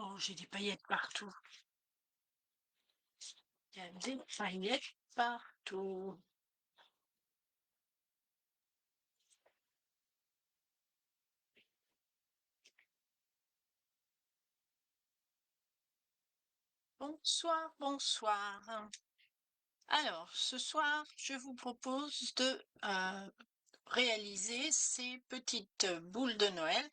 Oh, j'ai des paillettes partout. Il y a des paillettes partout. Bonsoir, bonsoir. Alors, ce soir, je vous propose de réaliser ces petites boules de Noël.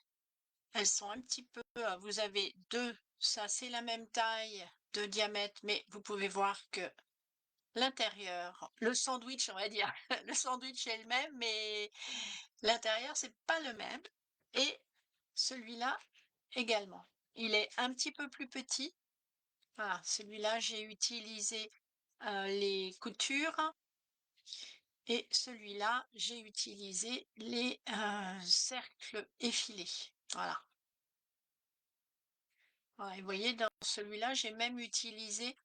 Elles sont un petit peu, vous avez deux, ça c'est la même taille de diamètre, mais vous pouvez voir que l'intérieur, le sandwich, on va dire, le sandwich est le même, mais l'intérieur, c'est pas le même. Et celui-là également. Il est un petit peu plus petit. Voilà, celui-là, j'ai utilisé les coutures et celui-là, j'ai utilisé les cercles effilés. Voilà. Ouais, vous voyez, dans celui-là, j'ai même utilisé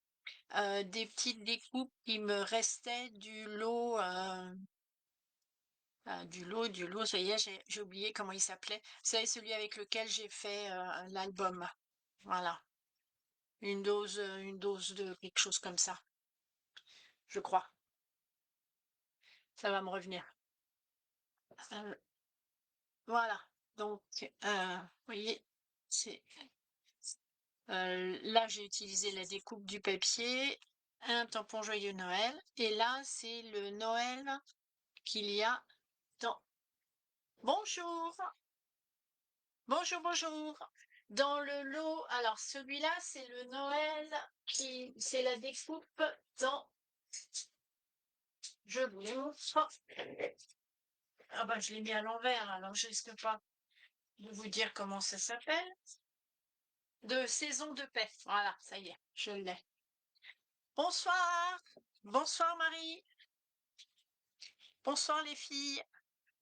des petites découpes qui me restaient du lot, ça y est, j'ai oublié comment il s'appelait. Vous savez, celui avec lequel j'ai fait l'album. Voilà. Une dose de quelque chose comme ça, je crois. Ça va me revenir. Euh, voilà. Donc, vous voyez, c'est là, j'ai utilisé la découpe du papier, un tampon joyeux Noël, et là, c'est le Noël qu'il y a dans... Bonjour! Bonjour, bonjour! Dans le lot, alors celui-là, c'est le Noël c'est la découpe dans... Je vous montre. Ah bah, je l'ai mis à l'envers, alors je risque pas de vous dire comment ça s'appelle. De saison de paix. Voilà, ça y est, je l'ai. Bonsoir! Bonsoir Marie! Bonsoir les filles!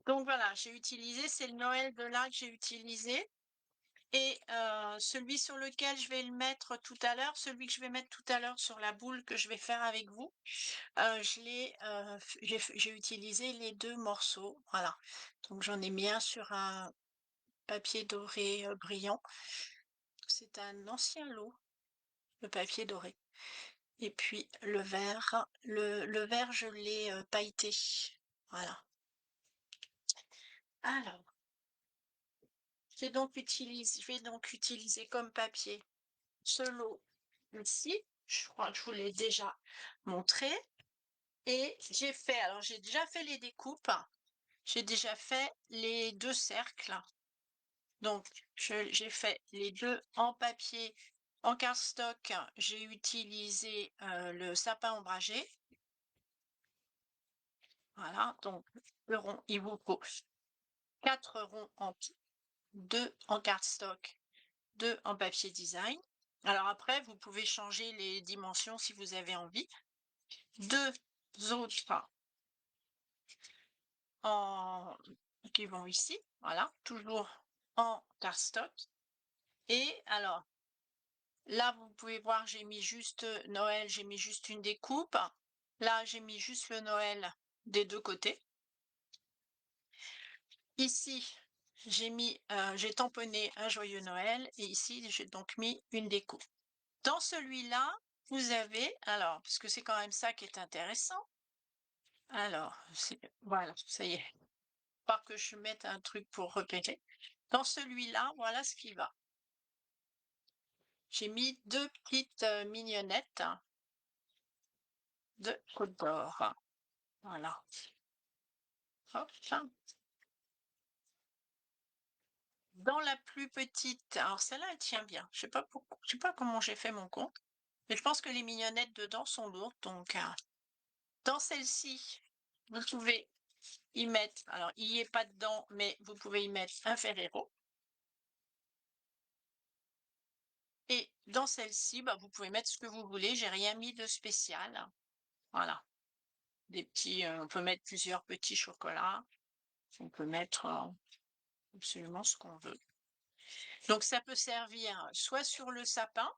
Donc voilà, j'ai utilisé, c'est le Noël de là que j'ai utilisé. Et celui sur lequel je vais le mettre tout à l'heure, celui que je vais mettre tout à l'heure sur la boule que je vais faire avec vous, j'ai utilisé les deux morceaux. Voilà. Donc j'en ai mis un sur un papier doré brillant. C'est un ancien lot, le papier doré. Et puis le vert, le vert, je l'ai pailleté. Voilà. Alors, je vais donc utiliser comme papier ce lot ici. Je crois que je vous l'ai déjà montré. Et j'ai déjà fait les découpes. J'ai déjà fait les deux cercles. Donc, j'ai fait les deux en papier. En cardstock, j'ai utilisé le sapin ombragé. Voilà, donc le rond, il vous faut 4 ronds en tout, 2 en cardstock, 2 en papier design. Alors après, vous pouvez changer les dimensions si vous avez envie. 2 autres qui vont ici, voilà, toujours en cardstock. Et alors, là, vous pouvez voir, j'ai mis juste Noël, j'ai mis juste une découpe. Là, j'ai mis juste le Noël des deux côtés. Ici, j'ai tamponné un joyeux Noël et ici, j'ai donc mis une découpe. Dans celui-là, vous avez, alors, parce que c'est quand même ça qui est intéressant. Alors, voilà, ça y est. Pas que je mette un truc pour repérer. Dans celui-là, voilà ce qui va. J'ai mis deux petites mignonnettes de Côte d'Or. Voilà. Hop. Dans la plus petite, alors celle-là, elle tient bien. Je sais pas pourquoi, je sais pas comment j'ai fait mon compte, mais je pense que les mignonnettes dedans sont lourdes. Donc, dans celle-ci, vous pouvez y mettre, alors il n'y est pas dedans, mais vous pouvez y mettre un Ferrero. Et dans celle-ci, bah, vous pouvez mettre ce que vous voulez. J'ai rien mis de spécial. Voilà. Des petits, on peut mettre plusieurs petits chocolats. On peut mettre absolument ce qu'on veut. Donc ça peut servir soit sur le sapin,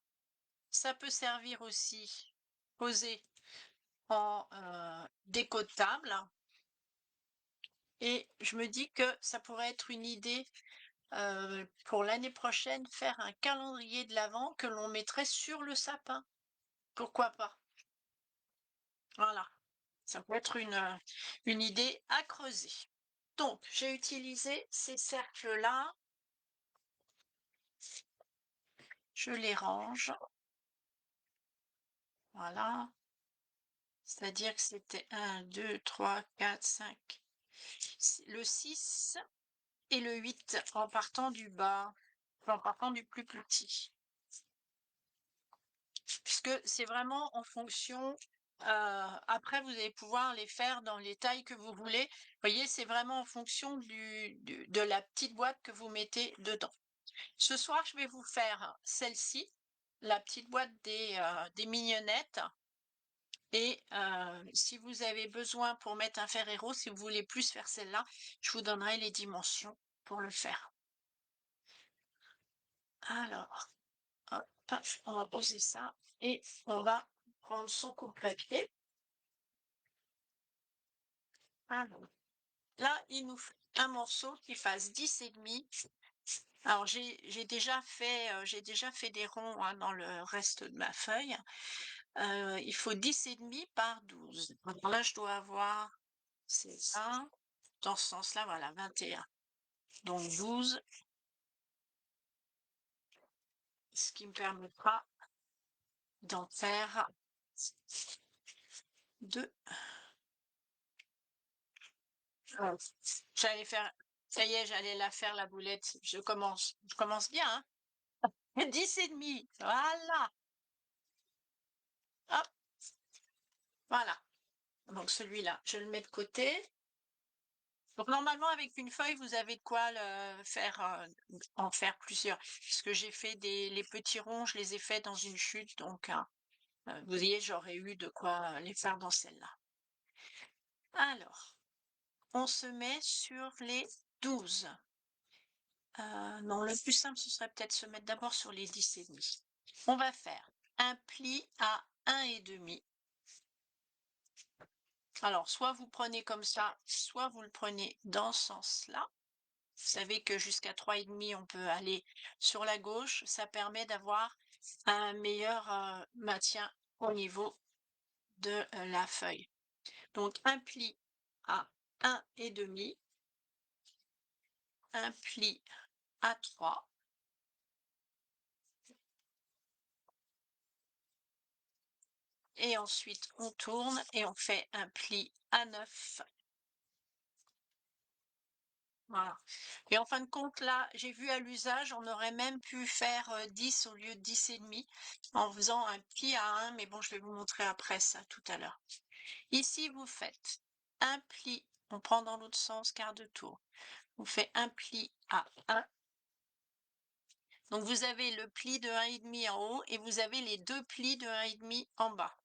ça peut servir aussi posé en déco de table. Et je me dis que ça pourrait être une idée pour l'année prochaine, faire un calendrier de l'Avent que l'on mettrait sur le sapin. Pourquoi pas? Voilà, ça peut être une idée à creuser. Donc, j'ai utilisé ces cercles-là, je les range, voilà. C'est-à-dire que c'était 1, 2, 3, 4, 5, le 6 et le 8 en partant du bas, en partant du plus petit. Puisque c'est vraiment en fonction, après vous allez pouvoir les faire dans les tailles que vous voulez. Vous voyez, c'est vraiment en fonction de la petite boîte que vous mettez dedans. Ce soir, je vais vous faire celle-ci, la petite boîte des mignonnettes. Et si vous avez besoin pour mettre un Ferrero, si vous voulez plus faire celle-là, je vous donnerai les dimensions pour le faire. Alors, hop, on va poser ça et on va prendre son coupe-papier. Alors, là, il nous faut un morceau qui fasse 10,5. Alors, j'ai déjà fait des ronds hein, dans le reste de ma feuille. Il faut 10,5 par 12. Alors là, je dois avoir, c'est ça, dans ce sens-là, voilà, 21. Donc 12, ce qui me permettra d'en faire 2. J'allais faire, ça y est, j'allais la faire la boulette. Je commence bien, hein. 10,5, voilà, hop, voilà. Donc celui-là, je le mets de côté. Donc normalement avec une feuille, vous avez de quoi le faire, en faire plusieurs. Parce que j'ai fait les petits ronds, je les ai faits dans une chute, donc vous voyez, j'aurais eu de quoi les faire dans celle-là. Alors, on se met sur les 12. Non, le plus simple, ce serait peut-être se mettre d'abord sur les 10,5. On va faire un pli à 1,5. Alors, soit vous prenez comme ça, soit vous le prenez dans ce sens-là. Vous savez que jusqu'à 3,5, on peut aller sur la gauche. Ça permet d'avoir un meilleur maintien au niveau de la feuille. Donc, un pli à 1,5, un pli à 3, et ensuite on tourne et on fait un pli à 9. Voilà. Et en fin de compte, là, j'ai vu à l'usage, on aurait même pu faire 10 au lieu de 10,5 en faisant un pli à 1, mais bon, je vais vous montrer après ça tout à l'heure. Ici, vous faites un pli, on prend dans l'autre sens, quart de tour. On fait un pli à 1. Donc, vous avez le pli de 1,5 en haut et vous avez les deux plis de 1,5 en bas.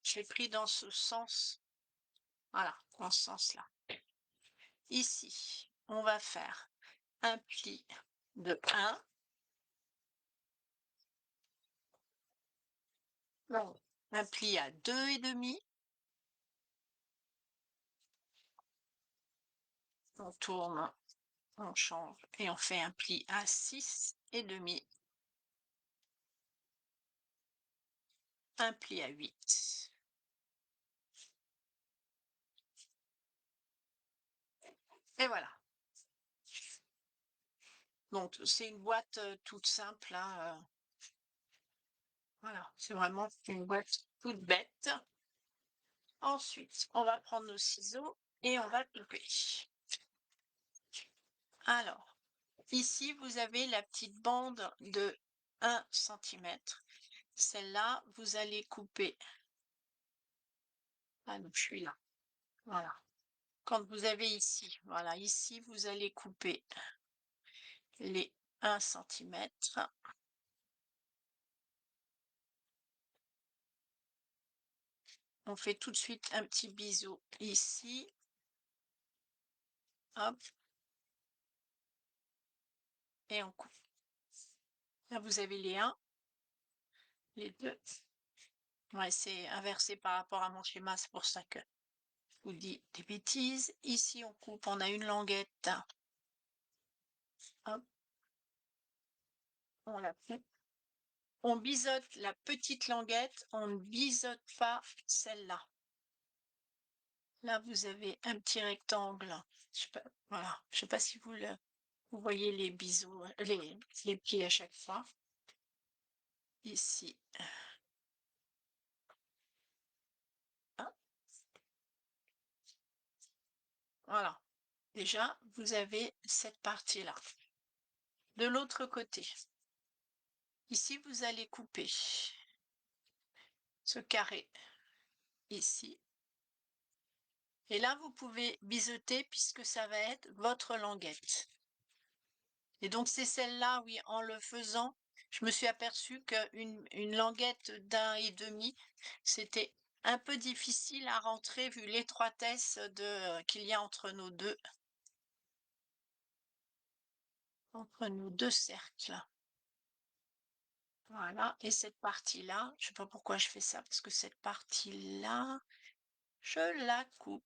J'ai pris dans ce sens, voilà, dans ce sens-là. Ici, on va faire un pli de 1. Non, un pli à 2,5. On tourne, on change et on fait un pli à 6,5. Un pli à 8. Et voilà. Donc, c'est une boîte toute simple, hein, voilà, c'est vraiment une boîte toute bête. Ensuite, on va prendre nos ciseaux et on va couper. Alors, ici, vous avez la petite bande de 1 cm. Celle-là, vous allez couper. Ah non, je suis là. Voilà. Quand vous avez ici, voilà, ici, vous allez couper les 1 cm. On fait tout de suite un petit bisou ici. Hop. Et on coupe. Là, vous avez les 1, les 2. Ouais, c'est inversé par rapport à mon schéma, c'est pour ça que je vous dis des bêtises. Ici, on coupe, on a une languette Hop, on la coupe. On biseaute la petite languette, on ne biseaute pas celle-là. Là, vous avez un petit rectangle. Je sais pas, voilà. Je sais pas si vous voyez les biseaux, les pieds à chaque fois. Ici. Hein, voilà. Déjà, vous avez cette partie-là. De l'autre côté, ici, vous allez couper ce carré ici. Et là, vous pouvez biseauter puisque ça va être votre languette. Et donc, c'est celle-là, oui, en le faisant, je me suis aperçue qu'une languette d'1,5, c'était un peu difficile à rentrer vu l'étroitesse qu'il y a entre nos deux cercles. Voilà, et cette partie-là, je sais pas pourquoi je fais ça, parce que cette partie-là, je la coupe.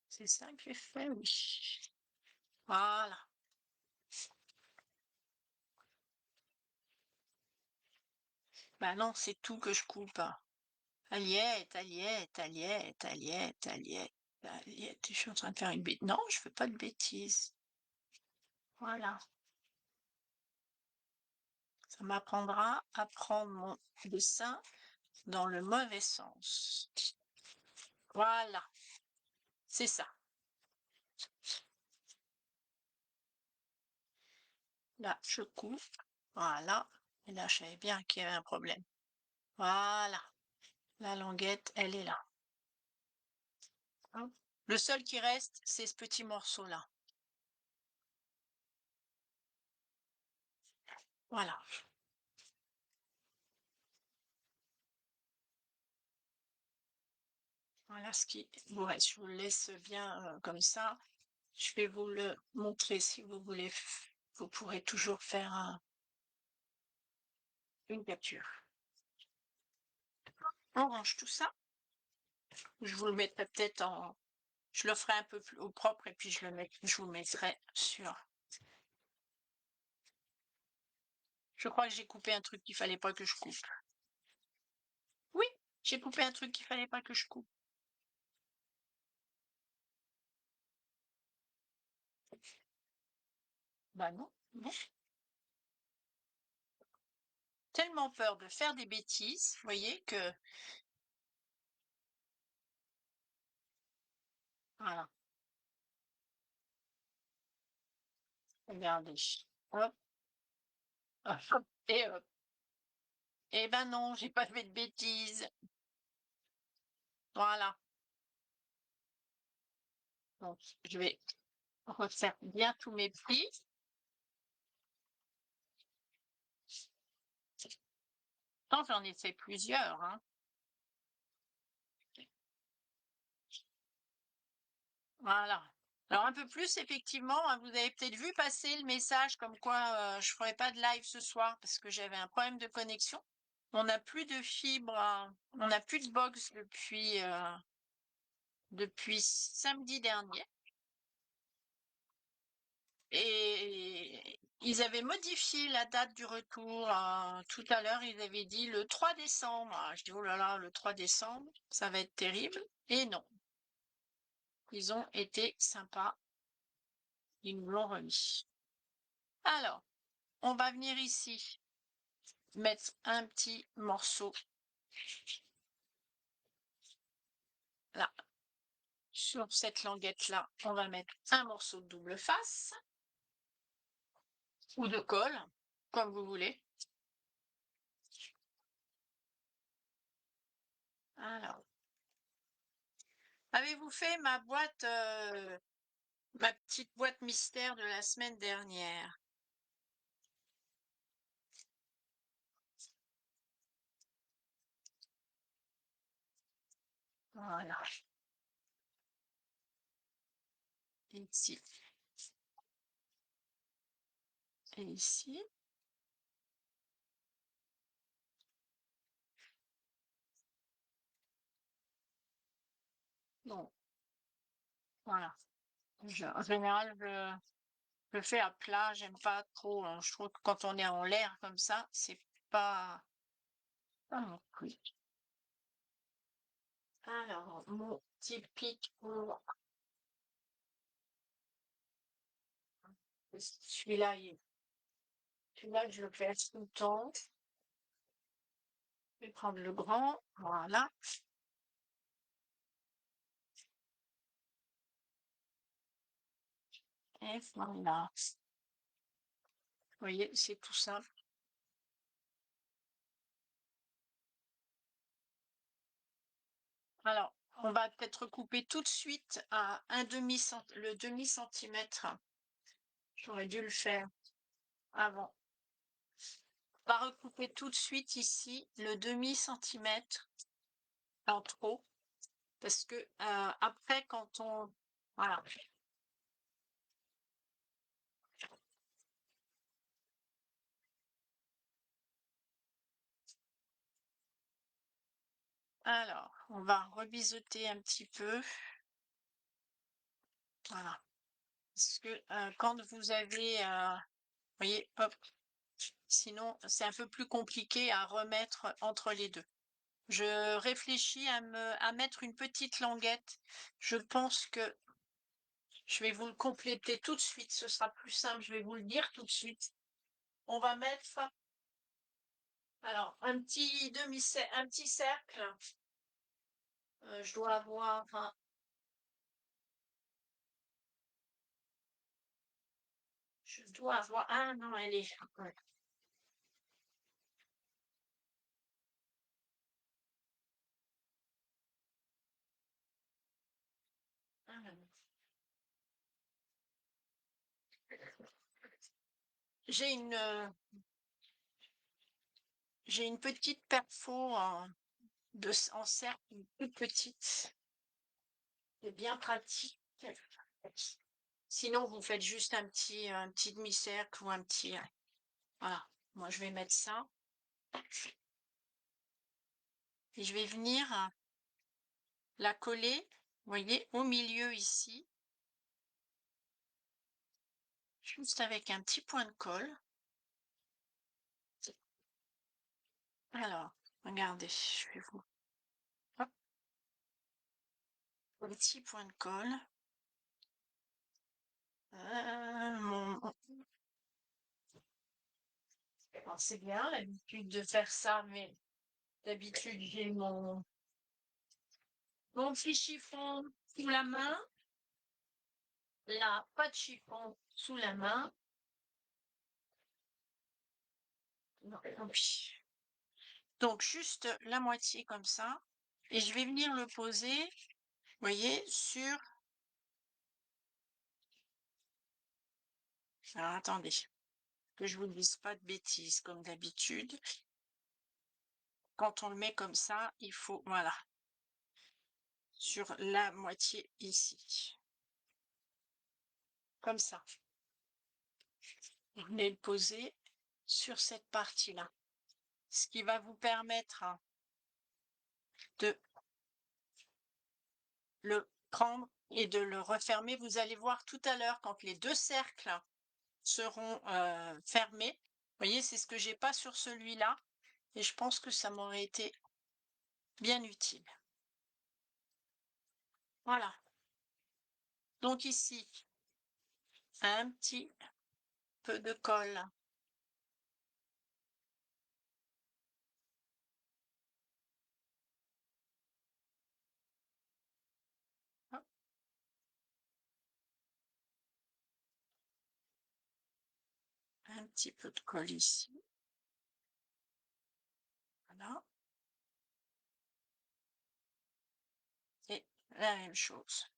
C'est ça que j'ai fait, oui. Voilà. Bah non, c'est tout que je coupe. Aliette, Aliette, Aliette, Aliette, Aliette, Aliette. Je suis en train de faire une bêtise. Non, je fais pas de bêtises. Voilà. Ça m'apprendra à prendre mon dessin dans le mauvais sens. Voilà. C'est ça. Là, je coupe. Voilà. Et là, je savais bien qu'il y avait un problème. Voilà. La languette, elle est là. Hop. Le seul qui reste, c'est ce petit morceau-là. Voilà. Voilà ce qui vous reste. Je vous le laisse bien comme ça. Je vais vous le montrer si vous voulez. Vous pourrez toujours faire une capture. On range tout ça. Je vous le mettrai peut-être en... Je le ferai un peu plus au propre et puis je vous le mettrai sur... Je crois que j'ai coupé un truc qu'il fallait pas que je coupe. Oui, j'ai coupé un truc qu'il fallait pas que je coupe. Bah non, non. Tellement peur de faire des bêtises, vous voyez, que... Voilà, regardez. Hop, hop, et hop. Eh ben non, j'ai pas fait de bêtises. Voilà. Donc, je vais refaire bien tous mes plis. Pourtant, j'en ai fait plusieurs, hein. Voilà. Alors un peu plus, effectivement, hein, vous avez peut-être vu passer le message comme quoi je ne ferai pas de live ce soir parce que j'avais un problème de connexion. On n'a plus de fibre, on n'a plus de box depuis samedi dernier. Et ils avaient modifié la date du retour. Tout à l'heure, ils avaient dit le 3 décembre. Je dis, oh là là, le 3 décembre, ça va être terrible. Et non, ils ont été sympas. Ils nous l'ont remis. Alors, on va venir ici mettre un petit morceau là. Sur cette languette là, on va mettre un morceau de double face ou de colle, comme vous voulez. Alors, avez-vous fait ma petite boîte mystère de la semaine dernière? Voilà, ici et ici. Bon, voilà. En général, je le fais à plat, j'aime pas trop, je trouve que quand on est en l'air comme ça, c'est pas mon truc. Alors, mon typique pour celui-là, celui-là, je le fais tout le temps. Je vais prendre le grand, voilà. Et voilà. Vous voyez, c'est tout simple. Alors, on va peut-être couper tout de suite à le demi-centimètre. J'aurais dû le faire avant. On va recouper tout de suite ici le demi-centimètre en trop. Parce que après, quand on... Voilà. Alors, on va rebiseauter un petit peu. Voilà. Parce que quand vous avez... vous voyez, hop, sinon c'est un peu plus compliqué à remettre entre les deux. Je réfléchis à mettre une petite languette. Je pense que je vais vous le compléter tout de suite. Ce sera plus simple. Je vais vous le dire tout de suite. On va mettre alors un petit cercle. Je dois avoir ah non, elle est ouais. Alors, j'ai une j'ai une petite perfo en cercle, une toute petite. C'est bien pratique. Sinon, vous faites juste un petit demi-cercle ou un petit. Voilà. Moi, je vais mettre ça. Et je vais venir la coller, vous voyez, au milieu ici, juste avec un petit point de colle. Alors, regardez, je vais vous... Hop, un petit point de colle. Alors, c'est bien l'habitude de faire ça, mais d'habitude, j'ai mon petit chiffon sous la main. Là, pas de chiffon sous la main. Non, tant pis. Donc, juste la moitié comme ça. Et je vais venir le poser, vous voyez, sur... Alors, attendez, que je vous dise pas de bêtises, comme d'habitude. Quand on le met comme ça, il faut, voilà, sur la moitié ici. Comme ça. Vous venez le poser sur cette partie-là. Ce qui va vous permettre de le prendre et de le refermer. Vous allez voir tout à l'heure quand les deux cercles seront fermés. Vous voyez, c'est ce que j'ai pas sur celui-là. Et je pense que ça m'aurait été bien utile. Voilà. Donc ici, un petit peu de colle. Hop. Un petit peu de colle ici. Voilà. Et la même chose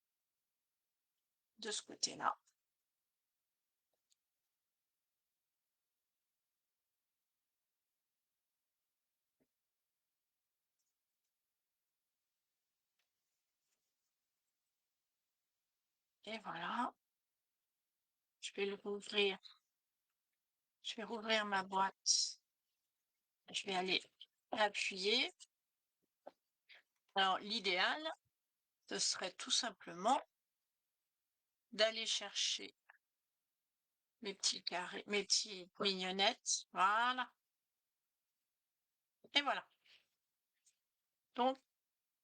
de ce côté-là. Et voilà. Je vais le rouvrir. Je vais rouvrir ma boîte. Je vais aller appuyer. Alors, l'idéal, ce serait tout simplement d'aller chercher mes petits carrés, mes petites mignonnettes. Voilà. Et voilà. Donc,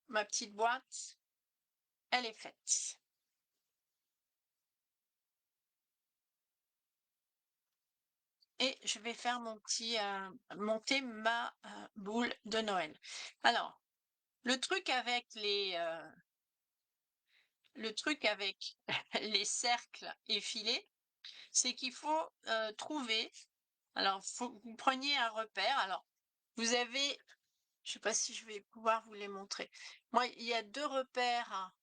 ma petite boîte, elle est faite. Et je vais faire monter ma boule de Noël. Alors, le truc avec les cercles effilés, c'est qu'il faut trouver. Alors, faut que vous preniez un repère. Alors, vous avez, je sais pas si je vais pouvoir vous les montrer. Moi, il y a 2 repères, hein,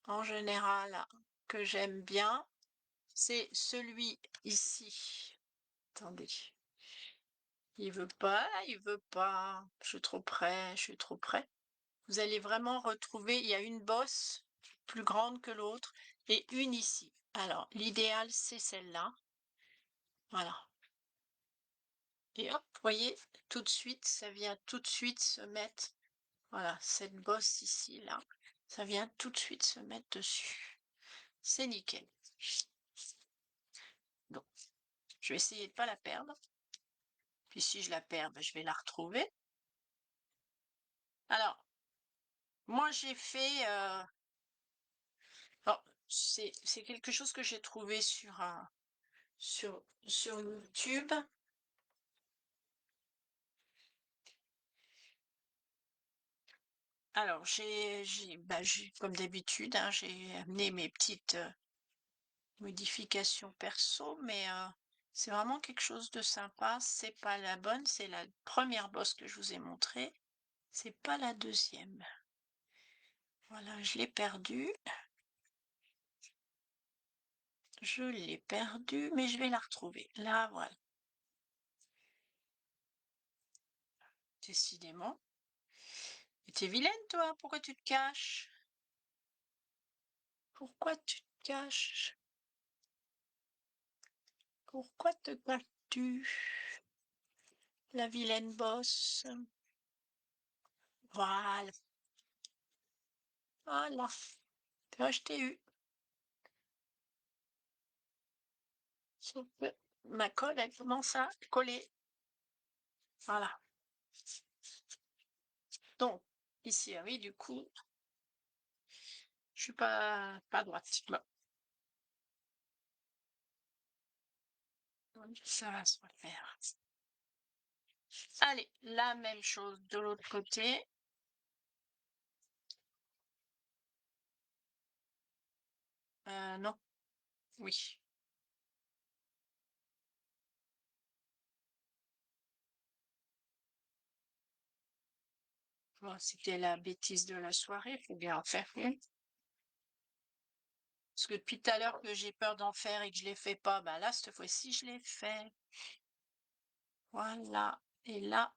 en général, que j'aime bien. C'est celui ici. Attendez. Il veut pas, il veut pas. Je suis trop près, je suis trop près. Vous allez vraiment retrouver, il y a une bosse plus grande que l'autre et une ici. Alors, l'idéal, c'est celle-là. Voilà. Et hop, vous voyez, tout de suite, ça vient tout de suite se mettre. Voilà, cette bosse ici, là, ça vient tout de suite se mettre dessus. C'est nickel. Donc, je vais essayer de pas la perdre. Puis si je la perds, ben, je vais la retrouver. Alors, moi j'ai fait... alors, c'est quelque chose que j'ai trouvé sur YouTube. Alors, comme d'habitude, hein, j'ai amené mes petites modifications perso, mais c'est vraiment quelque chose de sympa. C'est pas la bonne, c'est la première bosse que je vous ai montrée. C'est pas la deuxième. Voilà, je l'ai perdue. Je l'ai perdue, mais je vais la retrouver. Là, voilà. Décidément. Et t'es vilaine, toi? Pourquoi tu te caches? Pourquoi tu te caches? Pourquoi te caches-tu? La vilaine bosse. Voilà. Voilà. Tu vois, je t'ai eu. Sauf que ma colle, elle commence à coller. Voilà. Donc, ici, ah oui, du coup, je suis pas droite. Bon, ça va se refaire. Allez, la même chose de l'autre côté. Non, oui. Bon, c'était la bêtise de la soirée, faut bien en faire une. Parce que depuis tout à l'heure que j'ai peur d'en faire et que je les fais pas, bah là, cette fois-ci, je l'ai fait. Voilà. Et là,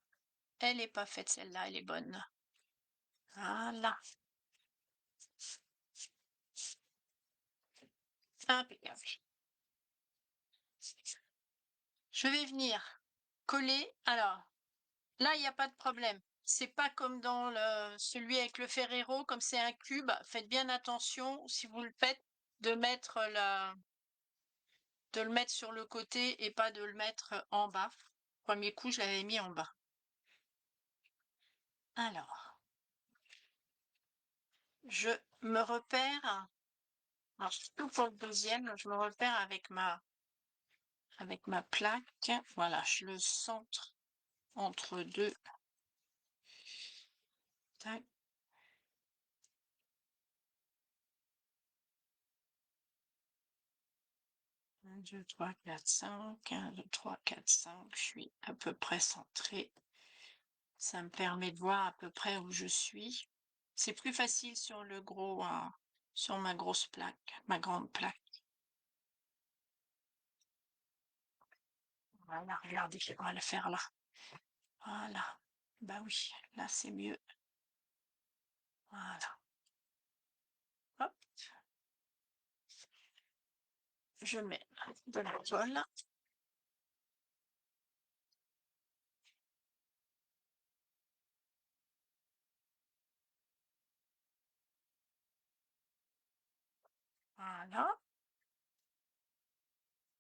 elle est pas faite, celle-là, elle est bonne. Voilà. Impeccable. Je vais venir coller. Alors, là, il n'y a pas de problème. C'est pas comme dans celui avec le Ferrero, comme c'est un cube. Faites bien attention, si vous le faites, de mettre de le mettre sur le côté et pas de le mettre en bas. Premier coup, je l'avais mis en bas. Alors, je me repère. Alors, surtout pour le deuxième, je me repère avec ma plaque. Voilà, je le centre entre deux. Tac. 1, 2, 3, 4, 5. 1, 2, 3, 4, 5. Je suis à peu près centrée. Ça me permet de voir à peu près où je suis. C'est plus facile sur le gros, sur ma grosse plaque, ma grande plaque. Voilà, regardez, on va le faire là. Voilà. Bah oui, là c'est mieux. Voilà. Hop, je mets de la colle. Voilà.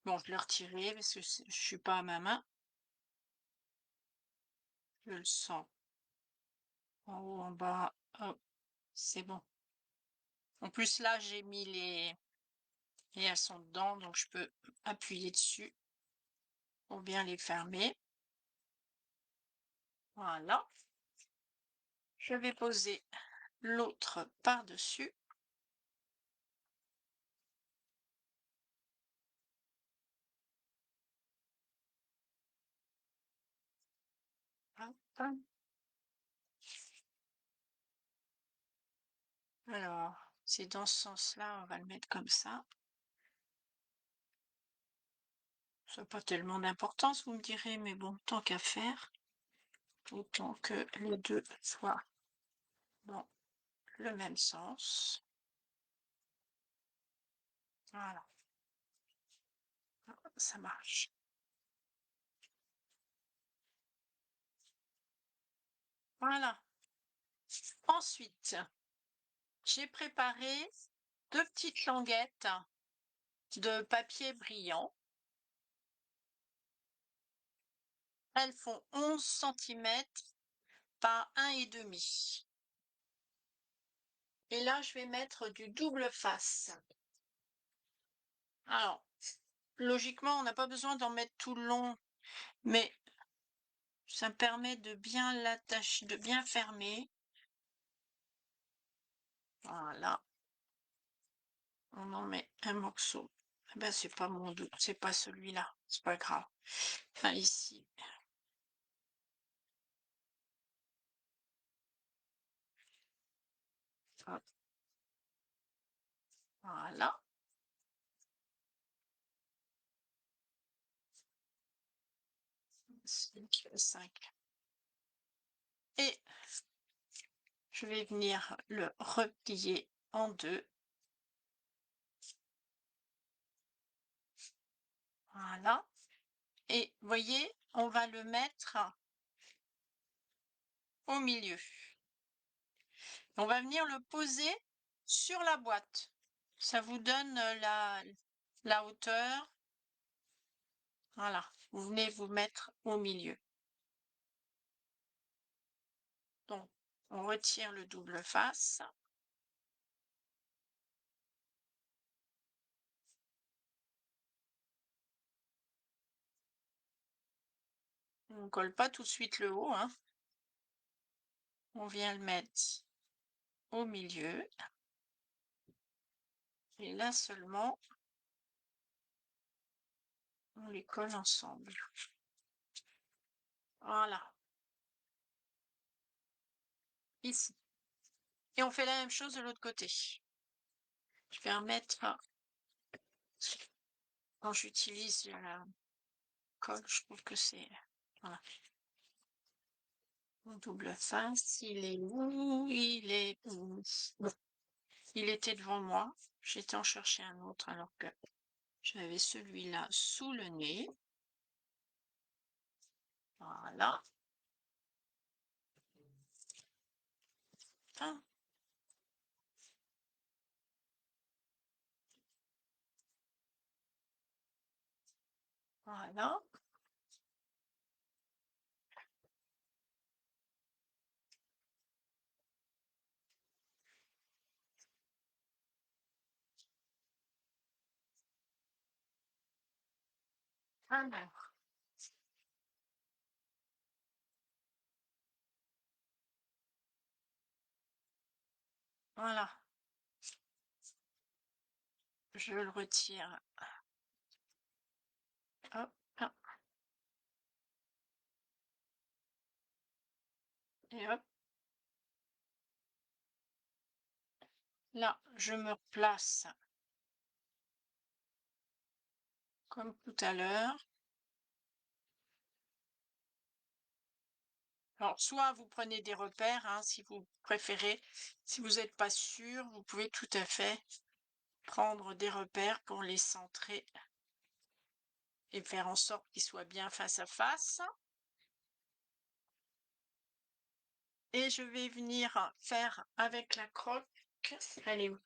Bon, je l'ai retiré parce que je suis pas à ma main. Je le sens en haut, en bas. Hop, c'est bon. En plus, là, j'ai mis les... Et elles sont dedans, donc je peux appuyer dessus pour bien les fermer. Voilà. Je vais poser l'autre par-dessus. Hop. Alors, c'est dans ce sens-là, on va le mettre comme ça. Ça n'a pas tellement d'importance, vous me direz, mais bon, tant qu'à faire, autant que les deux soient dans le même sens. Voilà, ça marche. Voilà. Ensuite, j'ai préparé deux petites languettes de papier brillant. Elles font 11 centimètres par 1,5. Et là, je vais mettre du double face. Alors, logiquement, on n'a pas besoin d'en mettre tout le long, mais ça me permet de bien l'attacher, de bien fermer. Voilà. On en met un morceau. Eh ben, c'est pas mon dos, c'est pas celui-là. C'est pas grave. Enfin, ici. Hop. Voilà. 5. Et je vais venir le replier en deux. Voilà. Et voyez, on va le mettre au milieu. On va venir le poser sur la boîte. Ça vous donne la hauteur. Voilà. Vous venez vous mettre au milieu. Donc, on retire le double face. On ne colle pas tout de suite le haut, hein. On vient le mettre au milieu. Et là seulement, on les colle ensemble. Voilà. Ici. Et on fait la même chose de l'autre côté. Je vais remettre, quand j'utilise la colle, je trouve que c'est... Voilà. Mon double face, il est où? Il est où? Bon. Il était devant moi. J'étais en chercher un autre alors que j'avais celui-là sous le nez. Voilà. Hein. Voilà. Alors, voilà. Je le retire. Hop. Hop. Et hop. Là, je me replace comme tout à l'heure. Alors, soit vous prenez des repères, hein, si vous préférez. Si vous n'êtes pas sûr, vous pouvez tout à fait prendre des repères pour les centrer et faire en sorte qu'ils soient bien face à face. Et je vais venir faire avec la croque. Elle est où?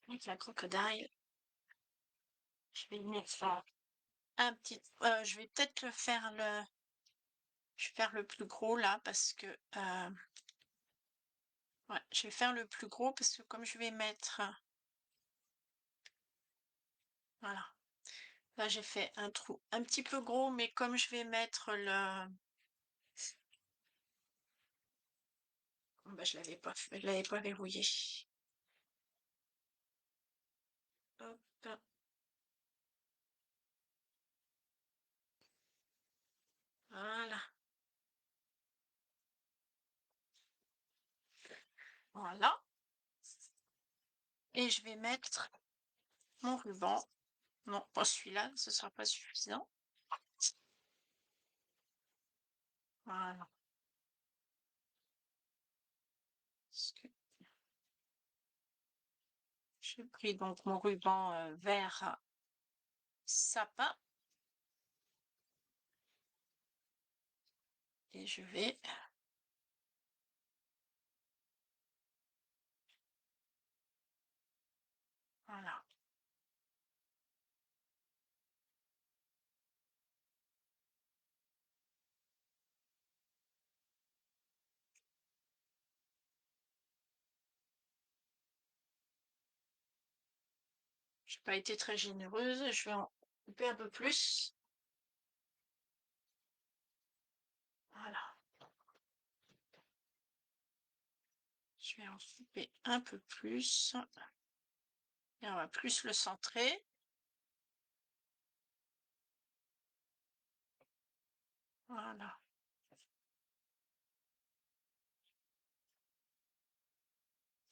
Avec la crocodile. Je vais venir faire un petit, je vais peut-être le faire je vais faire le plus gros là parce que, ouais, je vais faire le plus gros parce que comme je vais mettre, voilà, là j'ai fait un trou un petit peu gros, mais comme je vais mettre oh bah, je l'avais pas verrouillé. Hop, voilà, voilà, et je vais mettre mon ruban. Non, pas celui-là, ce sera pas suffisant. Voilà, parce que j'ai pris donc mon ruban, vert sapin et je vais, voilà. J'ai pas été très généreuse, je vais en couper un peu plus. Voilà, je vais en couper un peu plus et on va plus le centrer. Voilà,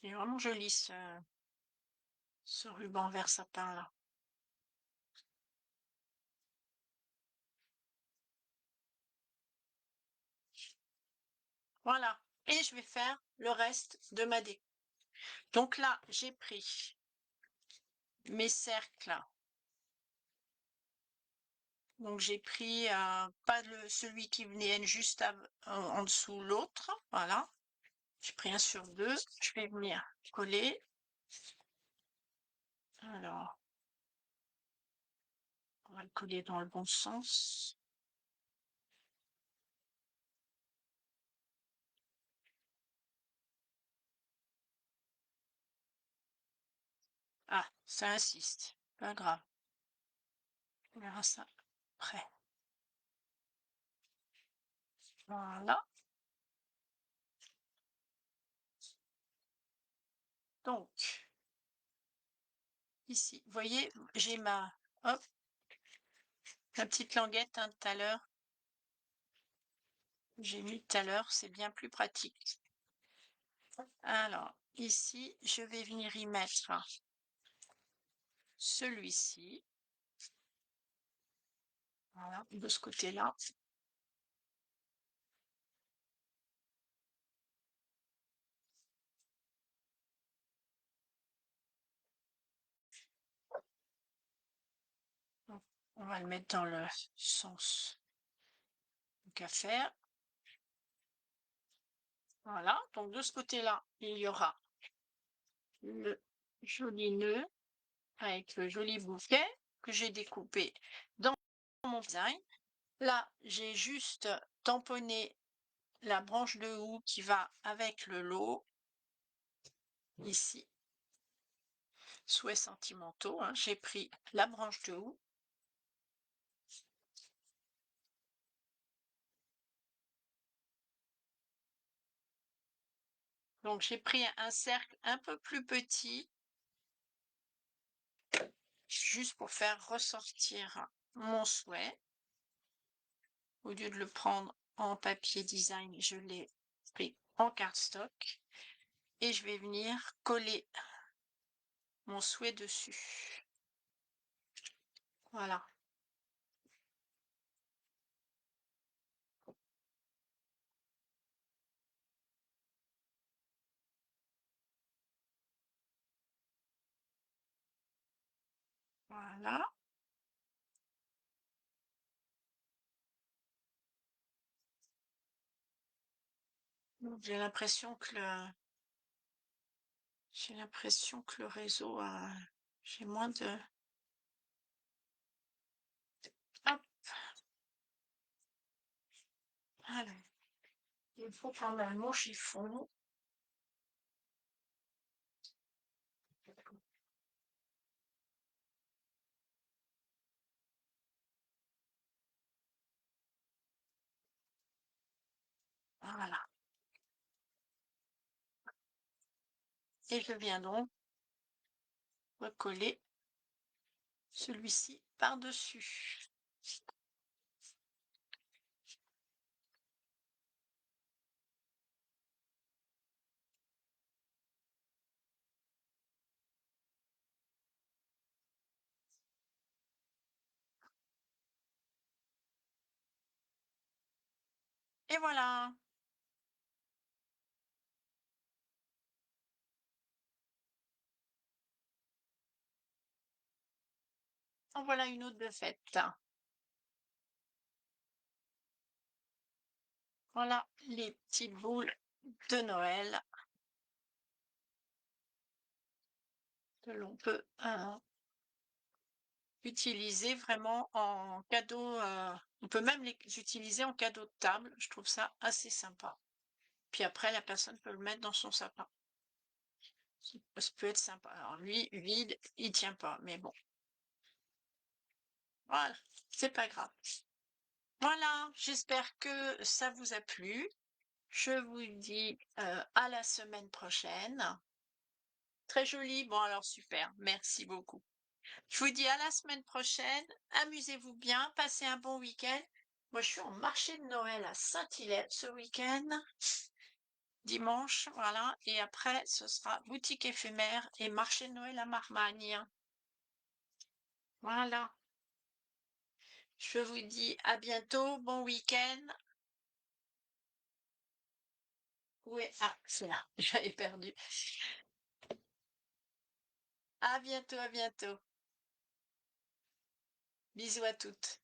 il est vraiment joli ce ruban vert sapin là. Voilà, et je vais faire le reste de ma déco. Donc là, j'ai pris mes cercles. Donc j'ai pris pas celui qui venait juste en dessous l'autre. Voilà. J'ai pris un sur deux. Je vais venir coller. Alors, on va le coller dans le bon sens. Ah, ça insiste. Pas grave. On verra ça après. Voilà. Donc, ici, vous voyez, j'ai hop, ma petite languette hein, tout à l'heure. J'ai mis tout à l'heure, c'est bien plus pratique. Alors, ici, je vais venir y mettre celui-ci. Voilà, de ce côté-là. On va le mettre dans le sens qu'à faire. Voilà, donc de ce côté-là, il y aura le joli nœud avec le joli bouquet que j'ai découpé dans mon design. Là, j'ai juste tamponné la branche de houx qui va avec le lot, ici, souhaits sentimentaux. Hein. J'ai pris la branche de houx. Donc, j'ai pris un cercle un peu plus petit, juste pour faire ressortir mon souhait. Au lieu de le prendre en papier design, je l'ai pris en cardstock et je vais venir coller mon souhait dessus. Voilà. Voilà. J'ai l'impression que le réseau a, j'ai moins de, Alors, il faut quand même mon chiffon. Voilà. Et je viens donc recoller celui-ci par-dessus. Et voilà. En voilà une autre de faite. Voilà les petites boules de Noël que l'on peut utiliser vraiment en cadeau. On peut même les utiliser en cadeau de table. Je trouve ça assez sympa. Puis après, la personne peut le mettre dans son sapin. Ça peut être sympa. Alors lui, vide, il tient pas, mais bon. Voilà, c'est pas grave. Voilà, j'espère que ça vous a plu. Je vous dis à la semaine prochaine. Très joli. Bon, alors super. Merci beaucoup. Je vous dis à la semaine prochaine. Amusez-vous bien. Passez un bon week-end. Moi, je suis en marché de Noël à Saint-Hilaire ce week-end. Dimanche, voilà. Et après, ce sera boutique éphémère et marché de Noël à Marmagne. Voilà. Je vous dis à bientôt. Bon week-end. Oui, ah, c'est là. J'avais perdu. À bientôt, à bientôt. Bisous à toutes.